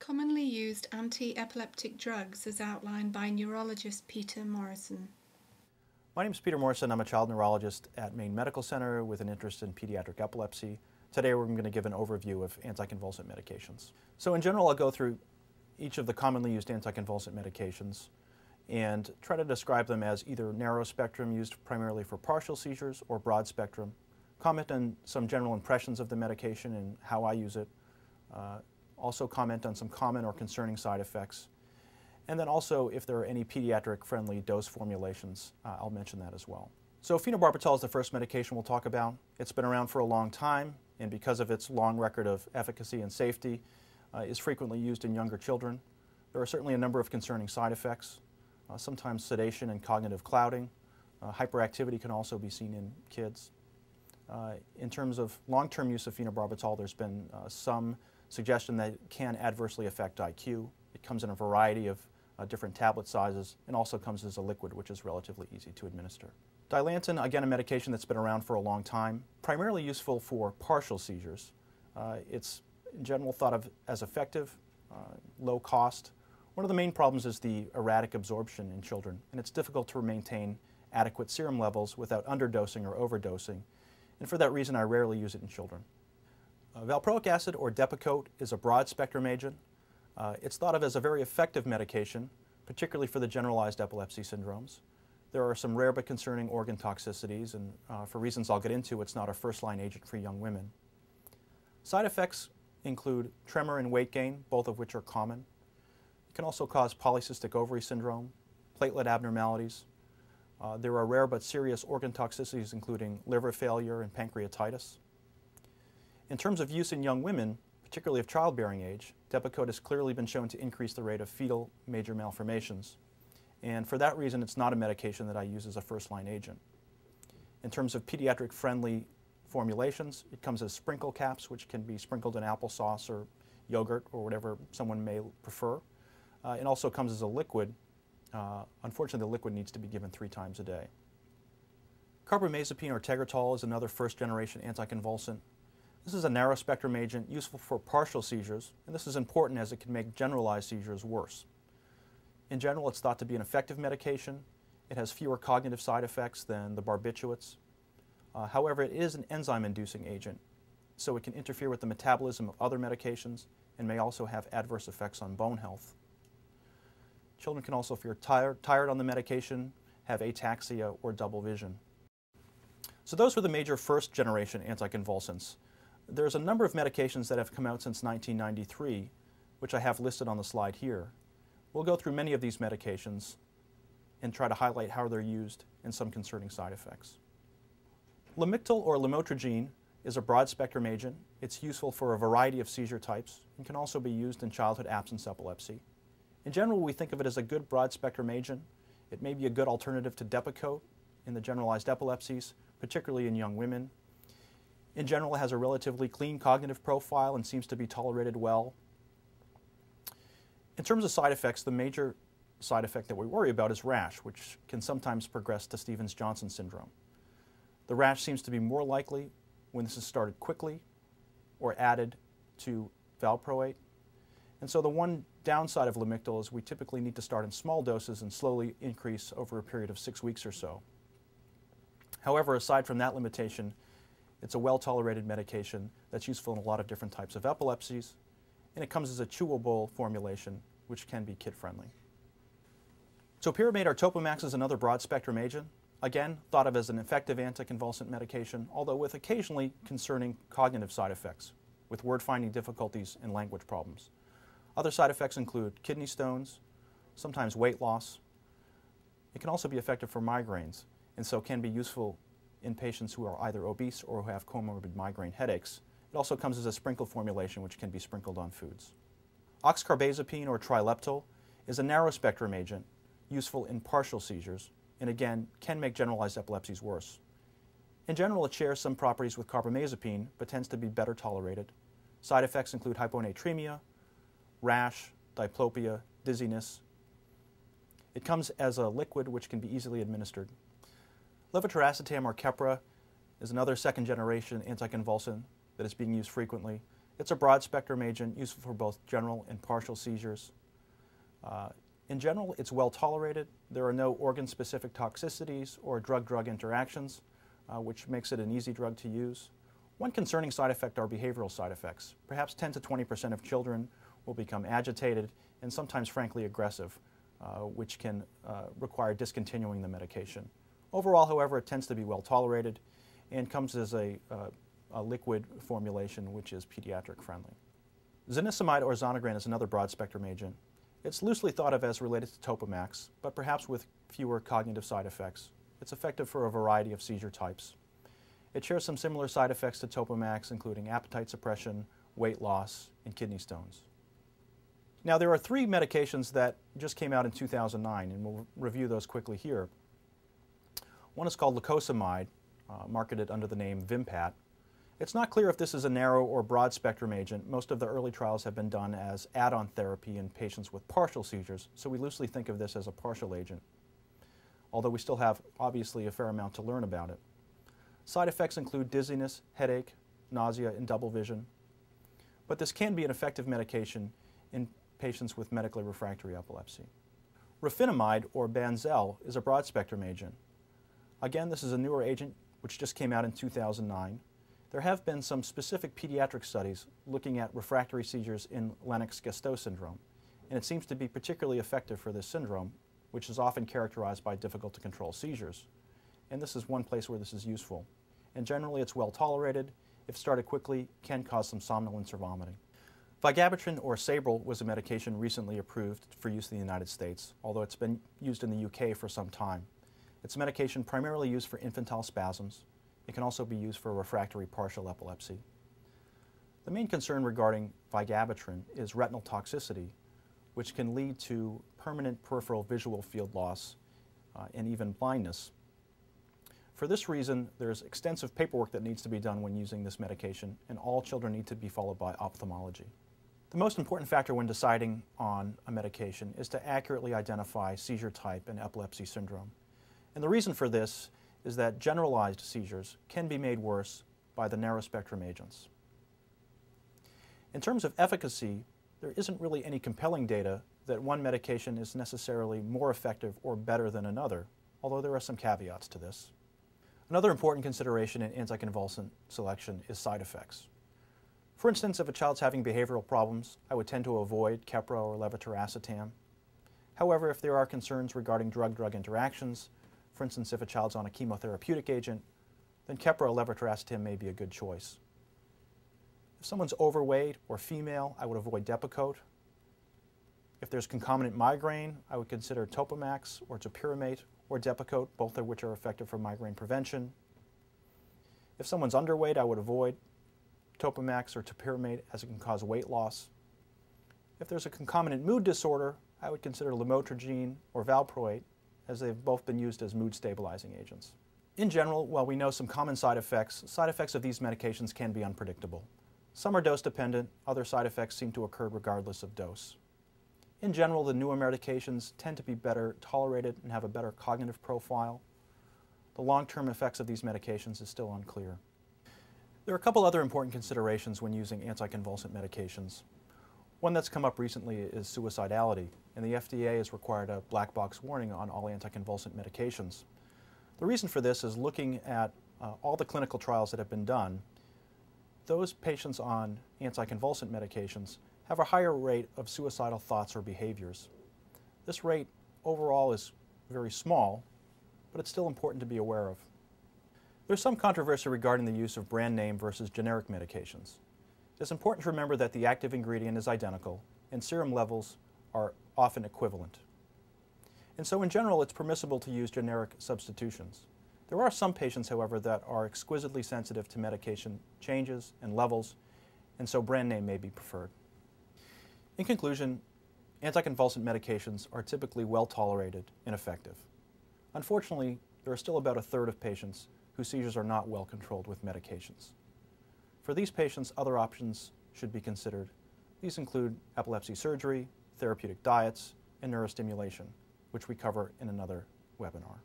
Commonly used anti-epileptic drugs as outlined by neurologist Peter Morrison. My name is Peter Morrison. I'm a child neurologist at Maine Medical Center with an interest in pediatric epilepsy. Today we're going to give an overview of anticonvulsant medications. So in general, I'll go through each of the commonly used anticonvulsant medications and try to describe them as either narrow spectrum, used primarily for partial seizures, or broad spectrum. Comment on some general impressions of the medication and how I use it. Also comment on some common or concerning side effects. And then also, if there are any pediatric-friendly dose formulations, I'll mention that as well. So phenobarbital is the first medication we'll talk about. It's been around for a long time, and because of its long record of efficacy and safety, is frequently used in younger children. There are certainly a number of concerning side effects, sometimes sedation and cognitive clouding. Hyperactivity can also be seen in kids. In terms of long-term use of phenobarbital, there's been some suggestion that it can adversely affect IQ. It comes in a variety of different tablet sizes and also comes as a liquid, which is relatively easy to administer. Dilantin, again, a medication that's been around for a long time, primarily useful for partial seizures. It's in general thought of as effective, low cost. One of the main problems is the erratic absorption in children, and it's difficult to maintain adequate serum levels without underdosing or overdosing, and for that reason I rarely use it in children. Valproic acid, or Depakote, is a broad-spectrum agent. It's thought of as a very effective medication, particularly for the generalized epilepsy syndromes. There are some rare but concerning organ toxicities, and for reasons I'll get into, it's not a first-line agent for young women. Side effects include tremor and weight gain, both of which are common. It can also cause polycystic ovary syndrome, platelet abnormalities. There are rare but serious organ toxicities, including liver failure and pancreatitis. In terms of use in young women, particularly of childbearing age, Depakote has clearly been shown to increase the rate of fetal major malformations. And for that reason, it's not a medication that I use as a first-line agent. In terms of pediatric-friendly formulations, it comes as sprinkle caps, which can be sprinkled in applesauce or yogurt or whatever someone may prefer. It also comes as a liquid. Unfortunately, the liquid needs to be given 3 times a day. Carbamazepine or Tegretol is another first-generation anticonvulsant. This is a narrow-spectrum agent useful for partial seizures, and this is important as it can make generalized seizures worse. In general, it's thought to be an effective medication. It has fewer cognitive side effects than the barbiturates. However, it is an enzyme-inducing agent, so it can interfere with the metabolism of other medications and may also have adverse effects on bone health. Children can also feel tired on the medication, have ataxia, or double vision. So those were the major first-generation anticonvulsants. There's a number of medications that have come out since 1993, which I have listed on the slide here. We'll go through many of these medications and try to highlight how they're used and some concerning side effects. Lamictal or lamotrigine is a broad-spectrum agent. It's useful for a variety of seizure types and can also be used in childhood absence epilepsy. In general, we think of it as a good broad-spectrum agent. It may be a good alternative to Depakote in the generalized epilepsies, particularly in young women. In general, it has a relatively clean cognitive profile and seems to be tolerated well. In terms of side effects, the major side effect that we worry about is rash, which can sometimes progress to Stevens-Johnson syndrome. The rash seems to be more likely when this is started quickly or added to valproate. And so the one downside of Lamictal is we typically need to start in small doses and slowly increase over a period of 6 weeks or so. However, aside from that limitation, it's a well-tolerated medication that's useful in a lot of different types of epilepsies, and it comes as a chewable formulation, which can be kid-friendly. Topiramate or Topamax is another broad-spectrum agent, again, thought of as an effective anticonvulsant medication, although with occasionally concerning cognitive side effects, with word-finding difficulties and language problems. Other side effects include kidney stones, sometimes weight loss. It can also be effective for migraines, and so can be useful in patients who are either obese or who have comorbid migraine headaches. It also comes as a sprinkle formulation, which can be sprinkled on foods. Oxcarbazepine or Trileptal is a narrow-spectrum agent useful in partial seizures, and again, can make generalized epilepsies worse. In general, it shares some properties with carbamazepine, but tends to be better tolerated. Side effects include hyponatremia, rash, diplopia, dizziness. It comes as a liquid which can be easily administered. Levetiracetam or Keppra is another second-generation anticonvulsant that is being used frequently. It's a broad-spectrum agent useful for both general and partial seizures. In general, it's well tolerated. There are no organ-specific toxicities or drug-drug interactions, which makes it an easy drug to use. One concerning side effect are behavioral side effects. Perhaps 10 to 20% of children will become agitated and sometimes frankly aggressive, which can require discontinuing the medication. Overall, however, it tends to be well tolerated and comes as a liquid formulation which is pediatric friendly. Zonisamide or Zonegran is another broad-spectrum agent. It's loosely thought of as related to Topamax, but perhaps with fewer cognitive side effects. It's effective for a variety of seizure types. It shares some similar side effects to Topamax, including appetite suppression, weight loss, and kidney stones. Now, there are 3 medications that just came out in 2009, and we'll review those quickly here. One is called lacosamide, marketed under the name Vimpat. It's not clear if this is a narrow or broad-spectrum agent. Most of the early trials have been done as add-on therapy in patients with partial seizures, so we loosely think of this as a partial agent, although we still have, obviously, a fair amount to learn about it. Side effects include dizziness, headache, nausea, and double vision. But this can be an effective medication in patients with medically refractory epilepsy. Rufinamide, or Banzel, is a broad-spectrum agent. Again, this is a newer agent which just came out in 2009. There have been some specific pediatric studies looking at refractory seizures in Lennox-Gastaut syndrome, and it seems to be particularly effective for this syndrome, which is often characterized by difficult-to-control seizures. And this is one place where this is useful. And generally, it's well tolerated. If started quickly, can cause some somnolence or vomiting. Vigabatrin, or Sabril, was a medication recently approved for use in the United States, although it's been used in the UK for some time. It's a medication primarily used for infantile spasms. It can also be used for refractory partial epilepsy. The main concern regarding vigabatrin is retinal toxicity, which can lead to permanent peripheral visual field loss and even blindness. For this reason, there's extensive paperwork that needs to be done when using this medication, and all children need to be followed by ophthalmology. The most important factor when deciding on a medication is to accurately identify seizure type and epilepsy syndrome. And the reason for this is that generalized seizures can be made worse by the narrow-spectrum agents. In terms of efficacy, there isn't really any compelling data that one medication is necessarily more effective or better than another, although there are some caveats to this. Another important consideration in anticonvulsant selection is side effects. For instance, if a child's having behavioral problems, I would tend to avoid Keppra or levetiracetam. However, if there are concerns regarding drug-drug interactions, for instance, if a child's on a chemotherapeutic agent, then Keppra or levetiracetam may be a good choice. If someone's overweight or female, I would avoid Depakote. If there's concomitant migraine, I would consider Topamax or topiramate or Depakote, both of which are effective for migraine prevention. If someone's underweight, I would avoid Topamax or topiramate as it can cause weight loss. If there's a concomitant mood disorder, I would consider lamotrigine or valproate, as they've both been used as mood stabilizing agents. In general, while we know some common side effects of these medications can be unpredictable. Some are dose dependent, other side effects seem to occur regardless of dose. In general, the newer medications tend to be better tolerated and have a better cognitive profile. The long-term effects of these medications is still unclear. There are a couple other important considerations when using anticonvulsant medications. One that's come up recently is suicidality, and the FDA has required a black box warning on all anticonvulsant medications. The reason for this is looking at all the clinical trials that have been done. Those patients on anticonvulsant medications have a higher rate of suicidal thoughts or behaviors. This rate overall is very small, but it's still important to be aware of. There's some controversy regarding the use of brand name versus generic medications. It's important to remember that the active ingredient is identical and serum levels are often equivalent. And so in general, it's permissible to use generic substitutions. There are some patients, however, that are exquisitely sensitive to medication changes and levels, and so brand name may be preferred. In conclusion, anticonvulsant medications are typically well tolerated and effective. Unfortunately, there are still about a third of patients whose seizures are not well controlled with medications. For these patients, other options should be considered. These include epilepsy surgery, therapeutic diets, and neurostimulation, which we cover in another webinar.